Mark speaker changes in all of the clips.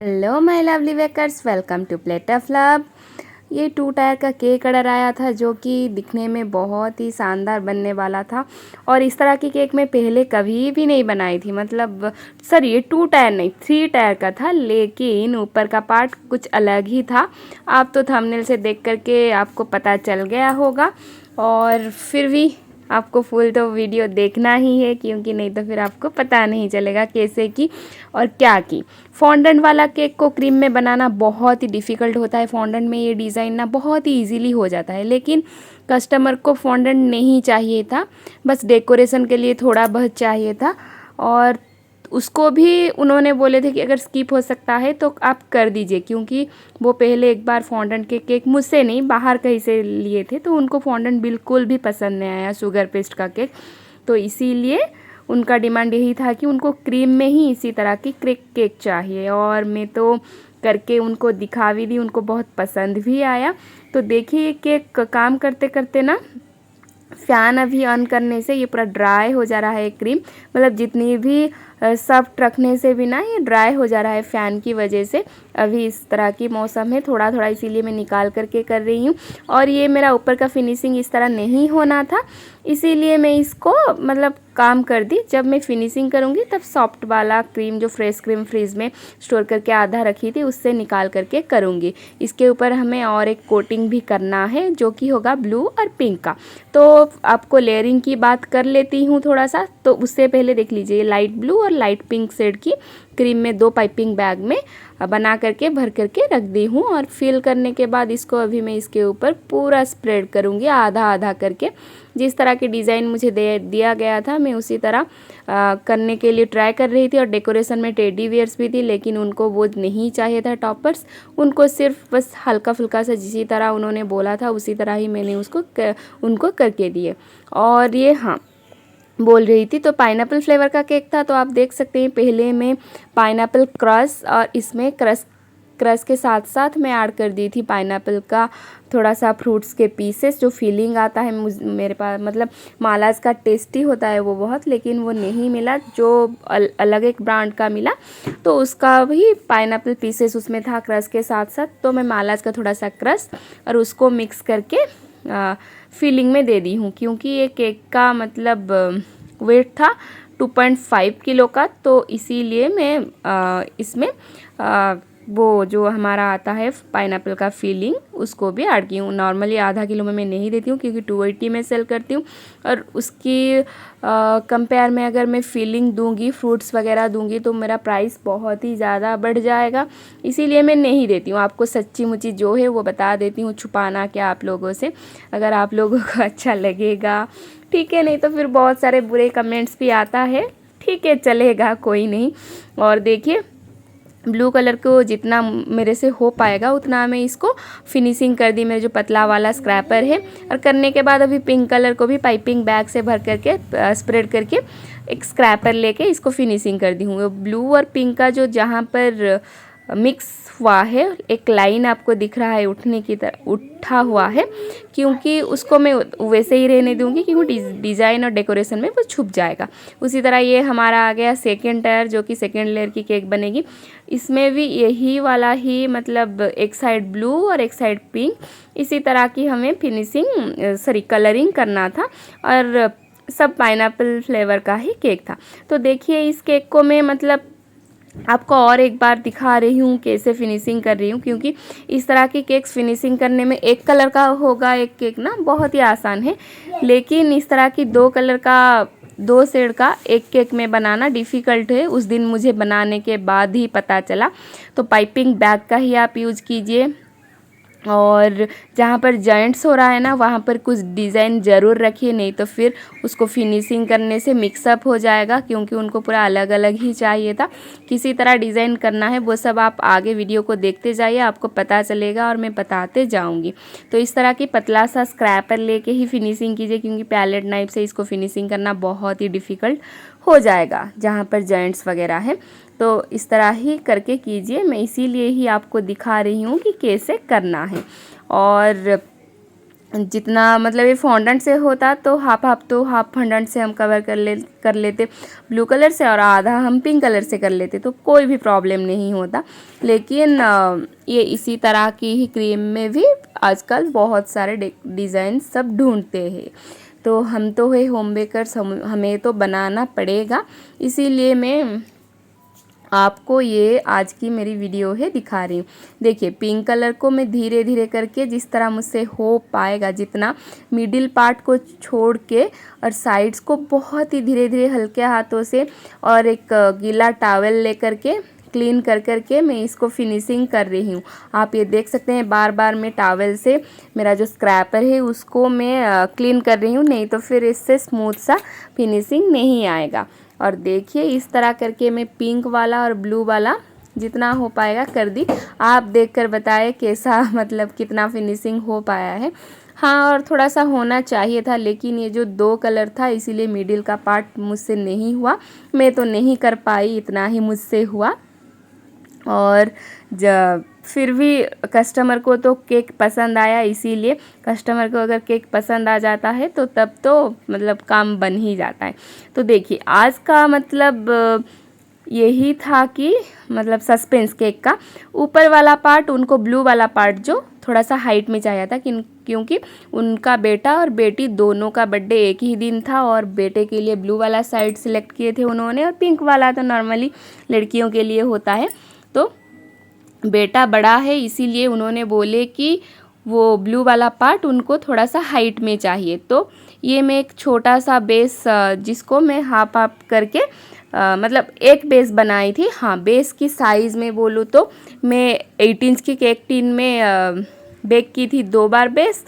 Speaker 1: Hello my lovely bakers, welcome to Plate of Love. ये 2 tyre का cake order आया था जो कि दिखने में बहुत ही शानदार बनने वाला था। और इस तरह की केक मैं पहले कभी भी नहीं बनाई थी। मतलब सर, ये 2 टायर नहीं 3 टायर का था, लेकिन ऊपर का पार्ट कुछ अलग ही था। आप तो थंबनेल से देख करके आपको पता चल गया होगा। और फिर भी आपको फुल तो वीडियो देखना ही है, क्योंकि नहीं तो फिर आपको पता नहीं चलेगा कैसे की और क्या की। फॉन्डेंट वाला केक को क्रीम में बनाना बहुत ही डिफ़िकल्ट होता है। फॉन्डेंट में ये डिज़ाइन ना बहुत ही इजीली हो जाता है, लेकिन कस्टमर को फॉन्डेंट नहीं चाहिए था, बस डेकोरेशन के लिए थोड़ा बहुत चाहिए था। और उसको भी उन्होंने बोले थे कि अगर स्किप हो सकता है तो आप कर दीजिए, क्योंकि वो पहले एक बार फॉन्डेंट के केक मुझसे नहीं बाहर कहीं से लिए थे, तो उनको फॉन्डेंट बिल्कुल भी पसंद नहीं आया, शुगर पेस्ट का केक। तो इसीलिए उनका डिमांड यही था कि उनको क्रीम में ही इसी तरह की केक चाहिए। और मैं तो करके उनको दिखा भी दी, उनको बहुत पसंद भी आया। तो देखिए, केक काम करते करते ना फ़ैन अभी ऑन करने से ये पूरा ड्राई हो जा रहा है क्रीम। मतलब जितनी भी सॉफ्ट रखने से भी ना ये ड्राई हो जा रहा है फ़ैन की वजह से। अभी इस तरह की मौसम है, थोड़ा थोड़ा इसीलिए मैं निकाल करके कर रही हूँ। और ये मेरा ऊपर का फिनिशिंग इस तरह नहीं होना था, इसीलिए मैं इसको मतलब काम कर दी। जब मैं फिनिशिंग करूँगी तब सॉफ्ट वाला क्रीम, जो फ्रेश क्रीम फ्रीज में स्टोर करके आधा रखी थी, उससे निकाल करके करूँगी। इसके ऊपर हमें और एक कोटिंग भी करना है, जो कि होगा ब्लू और पिंक का। तो आपको लेयरिंग की बात कर लेती हूँ थोड़ा सा। तो उससे पहले देख लीजिए, लाइट ब्लू और लाइट पिंक शेड की क्रीम में 2 पाइपिंग बैग में बना करके भर करके रख दी हूँ। और फिल करने के बाद इसको अभी मैं इसके ऊपर पूरा स्प्रेड करूँगी, आधा आधा करके। जिस तरह की डिज़ाइन मुझे दिया गया था, मैं उसी तरह करने के लिए ट्राई कर रही थी। और डेकोरेशन में टेडी बियर्स भी थी, लेकिन उनको वो नहीं चाहिए था टॉपर्स। उनको सिर्फ बस हल्का फुल्का सा जिसी तरह उन्होंने बोला था उसी तरह ही मैंने उनको करके दिए। और ये हाँ, बोल रही थी तो पाइनएप्पल फ्लेवर का केक था। तो आप देख सकते हैं, पहले मैं पाइनएप्पल क्रश, और इसमें क्रश के साथ साथ मैं ऐड कर दी थी पाइनएप्पल का थोड़ा सा फ्रूट्स के पीसेस। जो फीलिंग आता है मेरे पास, मतलब मालाज का टेस्टी होता है वो बहुत, लेकिन वो नहीं मिला, जो अलग एक ब्रांड का मिला। तो उसका भी पाइनएप्पल पीसेस उसमें था क्रश के साथ साथ। तो मैं मालाज का थोड़ा सा क्रश और उसको मिक्स करके फीलिंग में दे दी हूँ, क्योंकि ये केक का मतलब वेट था 2.5 किलो का। तो इसीलिए मैं इसमें वो जो हमारा आता है पाइनएप्पल का फीलिंग, उसको भी ऐड की हूँ। नॉर्मली आधा किलो में मैं नहीं देती हूँ, क्योंकि 280 में सेल करती हूँ। और उसकी कंपेयर में अगर मैं फीलिंग दूंगी, फ्रूट्स वगैरह दूंगी, तो मेरा प्राइस बहुत ही ज़्यादा बढ़ जाएगा। इसीलिए मैं नहीं देती हूँ। आपको सच्ची मुच्ची जो है वो बता देती हूँ, छुपाना क्या आप लोगों से। अगर आप लोगों को अच्छा लगेगा ठीक है, नहीं तो फिर बहुत सारे बुरे कमेंट्स भी आता है। ठीक है, चलेगा, कोई नहीं। और देखिए, ब्लू कलर को जितना मेरे से हो पाएगा उतना मैं इसको फिनिशिंग कर दी, मेरा जो पतला वाला स्क्रैपर है। और करने के बाद अभी पिंक कलर को भी पाइपिंग बैग से भर करके स्प्रेड करके एक स्क्रैपर लेके इसको फिनिशिंग कर दी हूँ। ब्लू और पिंक का जो जहाँ पर मिक्स हुआ है, एक लाइन आपको दिख रहा है उठने की तरह उठा हुआ है, क्योंकि उसको मैं वैसे ही रहने दूंगी, क्योंकि डिज़ाइन और डेकोरेशन में वो छुप जाएगा। उसी तरह ये हमारा आ गया सेकेंड टायर, जो कि सेकेंड लेयर की केक बनेगी। इसमें भी यही वाला ही, मतलब एक साइड ब्लू और एक साइड पिंक, इसी तरह की हमें फिनिशिंग कलरिंग करना था। और सब पाइनएप्पल फ्लेवर का ही केक था। तो देखिए, इस केक को मैं मतलब आपको और एक बार दिखा रही हूँ कैसे फिनिशिंग कर रही हूँ, क्योंकि इस तरह की केक्स फिनिशिंग करने में एक कलर का होगा एक केक ना, बहुत ही आसान है। लेकिन इस तरह की 2 कलर का 2 शेड का एक केक में बनाना डिफ़िकल्ट है। उस दिन मुझे बनाने के बाद ही पता चला। तो पाइपिंग बैग का ही आप यूज़ कीजिए। और जहाँ पर जॉइंट्स हो रहा है ना, वहाँ पर कुछ डिज़ाइन ज़रूर रखिए, नहीं तो फिर उसको फिनिशिंग करने से मिक्सअप हो जाएगा, क्योंकि उनको पूरा अलग अलग ही चाहिए था। किसी तरह डिज़ाइन करना है वो सब आप आगे वीडियो को देखते जाइए, आपको पता चलेगा और मैं बताते जाऊँगी। तो इस तरह की पतला सा स्क्रैपर लेके ही फिनिशिंग कीजिए, क्योंकि पैलेट नाइफ से इसको फिनिशिंग करना बहुत ही डिफ़िकल्ट हो जाएगा जहाँ पर जॉइंट्स वगैरह है। तो इस तरह ही करके कीजिए, मैं इसीलिए ही आपको दिखा रही हूँ कि कैसे करना है। और जितना मतलब ये फॉन्डेंट से होता तो हाफ फॉन्डेंट से हम कवर कर लेते ब्लू कलर से, और आधा हम पिंक कलर से कर लेते, तो कोई भी प्रॉब्लम नहीं होता। लेकिन ये इसी तरह की ही क्रीम में भी आजकल बहुत सारे डिज़ाइन सब ढूंढते हैं। तो हम तो है होम बेकर्स, हमें तो बनाना पड़ेगा, इसीलिए मैं आपको ये आज की मेरी वीडियो है दिखा रही हूँ। देखिए पिंक कलर को मैं धीरे धीरे करके जिस तरह मुझसे हो पाएगा, जितना मिडिल पार्ट को छोड़ के और साइड्स को बहुत ही धीरे धीरे हल्के हाथों से और एक गीला टॉवल लेकर के क्लीन कर करके मैं इसको फिनिशिंग कर रही हूँ। आप ये देख सकते हैं बार बार मैं टॉवल से मेरा जो स्क्रैपर है उसको मैं क्लीन कर रही हूँ, नहीं तो फिर इससे स्मूथ सा फिनिशिंग नहीं आएगा। और देखिए इस तरह करके मैं पिंक वाला और ब्लू वाला जितना हो पाएगा कर दी। आप देखकर बताएं कैसा मतलब कितना फिनिशिंग हो पाया है। हाँ, और थोड़ा सा होना चाहिए था, लेकिन ये जो 2 कलर था इसीलिए मिडिल का पार्ट मुझसे नहीं हुआ, मैं तो नहीं कर पाई, इतना ही मुझसे हुआ। और फिर भी कस्टमर को तो केक पसंद आया, इसीलिए कस्टमर को अगर केक पसंद आ जाता है तो तब तो मतलब काम बन ही जाता है। तो देखिए आज का मतलब यही था कि मतलब सस्पेंस केक का ऊपर वाला पार्ट, उनको ब्लू वाला पार्ट जो थोड़ा सा हाइट में चाहिए था क्योंकि उनका बेटा और बेटी दोनों का बर्थडे एक ही दिन था, और बेटे के लिए ब्लू वाला साइड सेलेक्ट किए थे उन्होंने, और पिंक वाला तो नॉर्मली लड़कियों के लिए होता है। तो बेटा बड़ा है इसीलिए उन्होंने बोले कि वो ब्लू वाला पार्ट उनको थोड़ा सा हाइट में चाहिए। तो ये मैं एक छोटा सा बेस जिसको मैं हाफ करके मतलब एक बेस बनाई थी। हाँ, बेस की साइज़ में बोलूँ तो मैं 8 इंच की केक टिन में बेक की थी 2 बार बेस,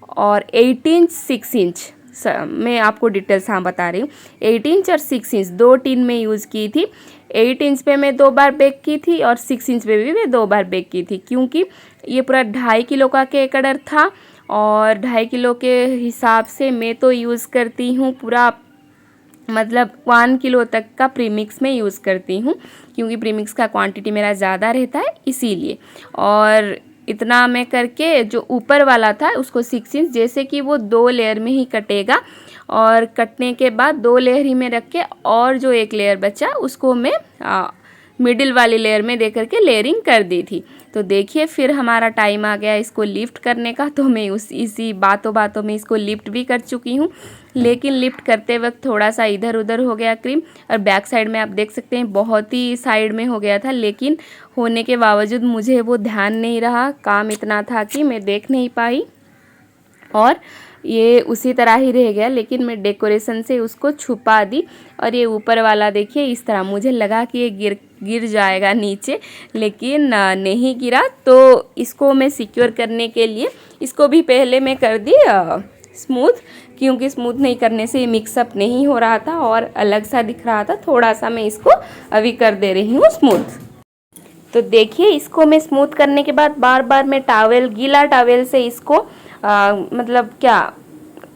Speaker 1: और 8 इंच 6 इंच मैं आपको डिटेल्स हाँ बता रही हूँ। 8 इंच और 6 इंच 2 टिन में यूज़ की थी। 8 इंच पे मैं 2 बार बेक की थी और 6 इंच पे भी मैं 2 बार बेक की थी, क्योंकि ये पूरा 2.5 किलो का केक ऑर्डर था, और 2.5 किलो के हिसाब से मैं तो यूज़ करती हूँ पूरा मतलब 1 किलो तक का प्रीमिक्स में यूज़ करती हूँ, क्योंकि प्रीमिक्स का क्वांटिटी मेरा ज़्यादा रहता है इसीलिए। और इतना मैं करके जो ऊपर वाला था उसको 6 इंच, जैसे कि वो 2 लेयर में ही कटेगा, और कटने के बाद 2 लेयर ही में रख के और जो 1 लेयर बचा उसको मैं मिडिल वाली लेयर में दे करके लेयरिंग कर दी थी। तो देखिए फिर हमारा टाइम आ गया इसको लिफ्ट करने का, तो मैं इसी बातों में इसको लिफ्ट भी कर चुकी हूँ, लेकिन लिफ्ट करते वक्त थोड़ा सा इधर उधर हो गया क्रीम, और बैक साइड में आप देख सकते हैं बहुत ही साइड में हो गया था, लेकिन होने के बावजूद मुझे वो ध्यान नहीं रहा, काम इतना था कि मैं देख नहीं पाई और ये उसी तरह ही रह गया। लेकिन मैं डेकोरेशन से उसको छुपा दी, और ये ऊपर वाला देखिए इस तरह, मुझे लगा कि ये गिर जाएगा नीचे, लेकिन नहीं गिरा। तो इसको मैं सिक्योर करने के लिए इसको भी पहले मैं कर दी स्मूथ, क्योंकि स्मूथ नहीं करने से ये मिक्सअप नहीं हो रहा था और अलग सा दिख रहा था। थोड़ा सा मैं इसको अभी कर दे रही हूँ स्मूथ। तो देखिए इसको मैं स्मूथ करने के बाद बार बार मैं गीला टॉवेल से इसको मतलब क्या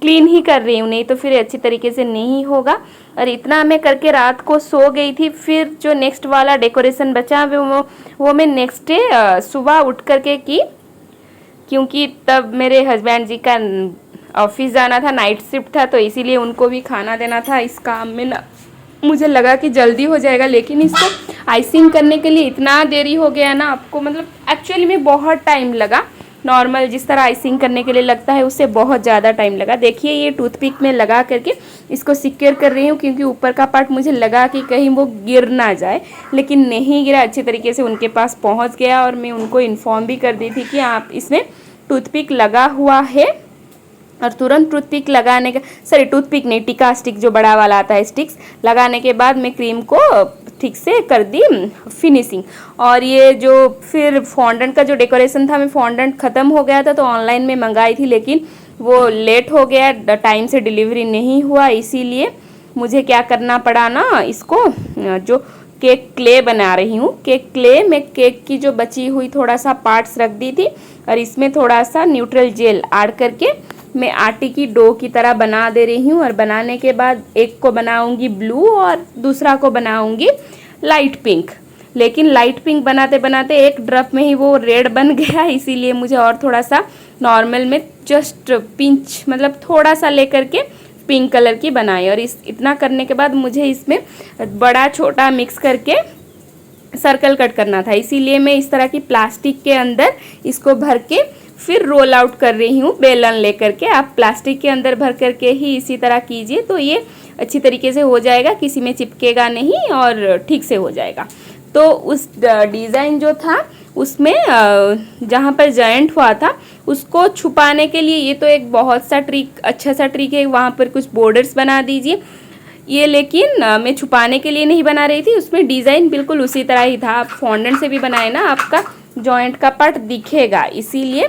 Speaker 1: क्लीन ही कर रही हूँ, नहीं तो फिर अच्छी तरीके से नहीं होगा। और इतना मैं करके रात को सो गई थी। फिर जो नेक्स्ट वाला डेकोरेशन बचा वो मैं नेक्स्ट डे सुबह उठ करके की, क्योंकि तब मेरे हस्बैंड जी का ऑफिस जाना था, नाइट शिफ्ट था, तो इसीलिए उनको भी खाना देना था। इस काम में ना मुझे लगा कि जल्दी हो जाएगा, लेकिन इसको आइसिंग करने के लिए इतना देरी हो गया ना, आपको मतलब एक्चुअली में बहुत टाइम लगा। नॉर्मल जिस तरह आइसिंग करने के लिए लगता है उससे बहुत ज़्यादा टाइम लगा। देखिए ये टूथपिक में लगा करके इसको सिक्योर कर रही हूँ, क्योंकि ऊपर का पार्ट मुझे लगा कि कहीं वो गिर ना जाए, लेकिन नहीं गिरा, अच्छी तरीके से उनके पास पहुँच गया। और मैं उनको इन्फॉर्म भी कर दी थी कि आप इसमें टूथपिक लगा हुआ है, और तुरंत टूथपिक लगाने का टूथपिक नहीं, टिका स्टिक जो बड़ा वाला आता है, स्टिक्स लगाने के बाद मैं क्रीम को ठीक से कर दी फिनिशिंग। और ये जो फिर फॉन्डेंट का जो डेकोरेशन था, मैं फॉन्डेंट ख़त्म हो गया था तो ऑनलाइन में मंगाई थी, लेकिन वो लेट हो गया, टाइम से डिलीवरी नहीं हुआ, इसीलिए मुझे क्या करना पड़ा ना, इसको जो केक क्ले बना रही हूँ, केक क्ले में केक की जो बची हुई थोड़ा सा पार्ट्स रख दी थी, और इसमें थोड़ा सा न्यूट्रल जेल ऐड करके मैं आटे की डो की तरह बना दे रही हूँ। और बनाने के बाद एक को बनाऊंगी ब्लू और दूसरा को बनाऊंगी लाइट पिंक, लेकिन लाइट पिंक बनाते बनाते एक ड्रॉप में ही वो रेड बन गया, इसीलिए मुझे और थोड़ा सा नॉर्मल में जस्ट पिंच मतलब थोड़ा सा लेकर के पिंक कलर की बनाई। और इतना करने के बाद मुझे इसमें बड़ा छोटा मिक्स करके सर्कल कट करना था, इसीलिए मैं इस तरह की प्लास्टिक के अंदर इसको भर के फिर रोल आउट कर रही हूँ बेलन लेकर के। आप प्लास्टिक के अंदर भर करके ही इसी तरह कीजिए तो ये अच्छी तरीके से हो जाएगा, किसी में चिपकेगा नहीं और ठीक से हो जाएगा। तो उस डिज़ाइन जो था उसमें जहाँ पर जॉइंट हुआ था उसको छुपाने के लिए ये तो एक बहुत सा ट्रिक, अच्छा सा ट्रिक है, वहाँ पर कुछ बॉर्डर्स बना दीजिए। ये लेकिन मैं छुपाने के लिए नहीं बना रही थी, उसमें डिज़ाइन बिल्कुल उसी तरह ही था। आप फॉन्डेंट से भी बनाए ना, आपका जॉइंट का पार्ट दिखेगा, इसीलिए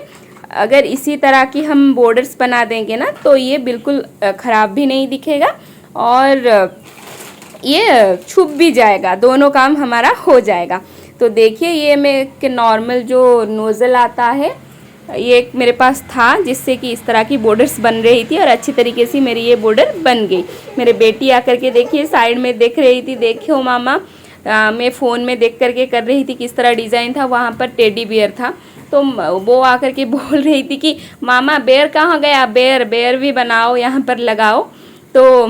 Speaker 1: अगर इसी तरह की हम बॉर्डर्स बना देंगे ना तो ये बिल्कुल ख़राब भी नहीं दिखेगा और ये छुप भी जाएगा, दोनों काम हमारा हो जाएगा। तो देखिए ये मैं नॉर्मल जो नोज़ल आता है ये एक मेरे पास था जिससे कि इस तरह की बॉर्डर्स बन रही थी और अच्छी तरीके से मेरी ये बॉर्डर बन गई। मेरे बेटी आकर के देखिए साइड में देख रही थी, देखियो मामा मैं फ़ोन में देख करके कर रही थी किस तरह डिज़ाइन था। वहाँ पर टेडी बियर था तो वो आकर के बोल रही थी कि मामा बेयर कहाँ गया, बेयर बेयर भी बनाओ यहाँ पर लगाओ। तो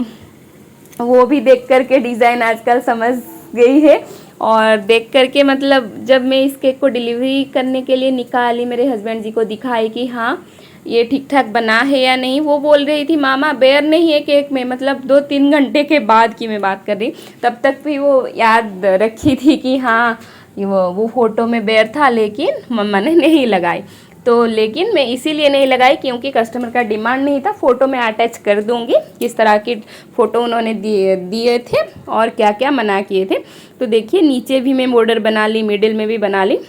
Speaker 1: वो भी देख करके डिज़ाइन आजकल समझ गई है और देख करके मतलब जब मैं इस केक को डिलीवरी करने के लिए निकाली मेरे हस्बैंड जी को दिखाई कि हाँ ये ठीक ठाक बना है या नहीं, वो बोल रही थी मामा बेयर नहीं है केक में। मतलब 2-3 घंटे के बाद की मैं बात कर रही, तब तक भी वो याद रखी थी कि हाँ वो फ़ोटो में बेयर था लेकिन मम्मा ने नहीं लगाई। तो लेकिन मैं इसीलिए नहीं लगाई क्योंकि कस्टमर का डिमांड नहीं था। फ़ोटो में अटैच कर दूंगी किस तरह की फ़ोटो उन्होंने दिए थे और क्या क्या मना किए थे। तो देखिए नीचे भी मैं बॉर्डर बना ली, मिडिल में भी बना ली।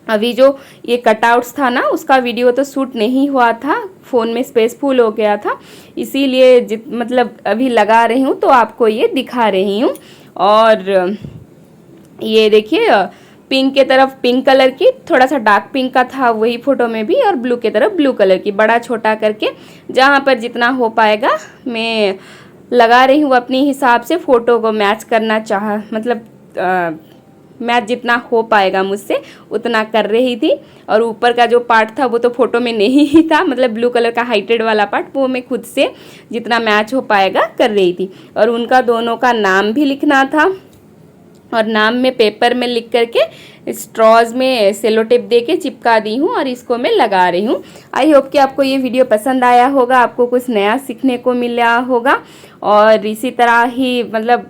Speaker 1: अभी जो ये कटआउट्स था ना उसका वीडियो तो शूट नहीं हुआ था, फ़ोन में स्पेस फुल हो गया था, इसीलिए मतलब अभी लगा रही हूँ तो आपको ये दिखा रही हूँ। और ये देखिए पिंक के तरफ पिंक कलर की, थोड़ा सा डार्क पिंक का था वही फ़ोटो में भी, और ब्लू के तरफ ब्लू कलर की, बड़ा छोटा करके जहाँ पर जितना हो पाएगा मैं लगा रही हूँ अपने हिसाब से। फ़ोटो को मैच करना मतलब मैच जितना हो पाएगा मुझसे उतना कर रही थी। और ऊपर का जो पार्ट था वो तो फ़ोटो में नहीं ही था, मतलब ब्लू कलर का हाइटेड वाला पार्ट वो मैं खुद से जितना मैच हो पाएगा कर रही थी। और उनका दोनों का नाम भी लिखना था और नाम में पेपर में लिख करके स्ट्रॉज में सेलो टेप दे के चिपका दी हूँ और इसको मैं लगा रही हूँ। आई होप कि आपको ये वीडियो पसंद आया होगा, आपको कुछ नया सीखने को मिला होगा। और इसी तरह ही मतलब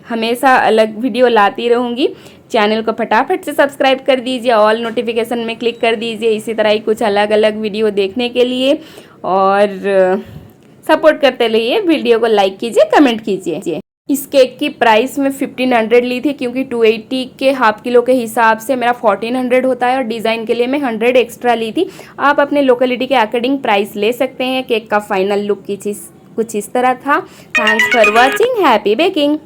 Speaker 1: हमेशा अलग वीडियो लाती रहूँगी। चैनल को फटाफट से सब्सक्राइब कर दीजिए, ऑल नोटिफिकेशन में क्लिक कर दीजिए इसी तरह ही कुछ अलग अलग वीडियो देखने के लिए। और सपोर्ट करते रहिए, वीडियो को लाइक कीजिए, कमेंट कीजिए। इस केक की प्राइस में 1500 ली थी क्योंकि 280 के हाफ किलो के हिसाब से मेरा 1400 होता है और डिज़ाइन के लिए मैं 100 एक्स्ट्रा ली थी। आप अपने लोकेलिटी के अकॉर्डिंग प्राइस ले सकते हैं। केक का फाइनल लुक कुछ इस तरह था। Thanks for watching, happy baking.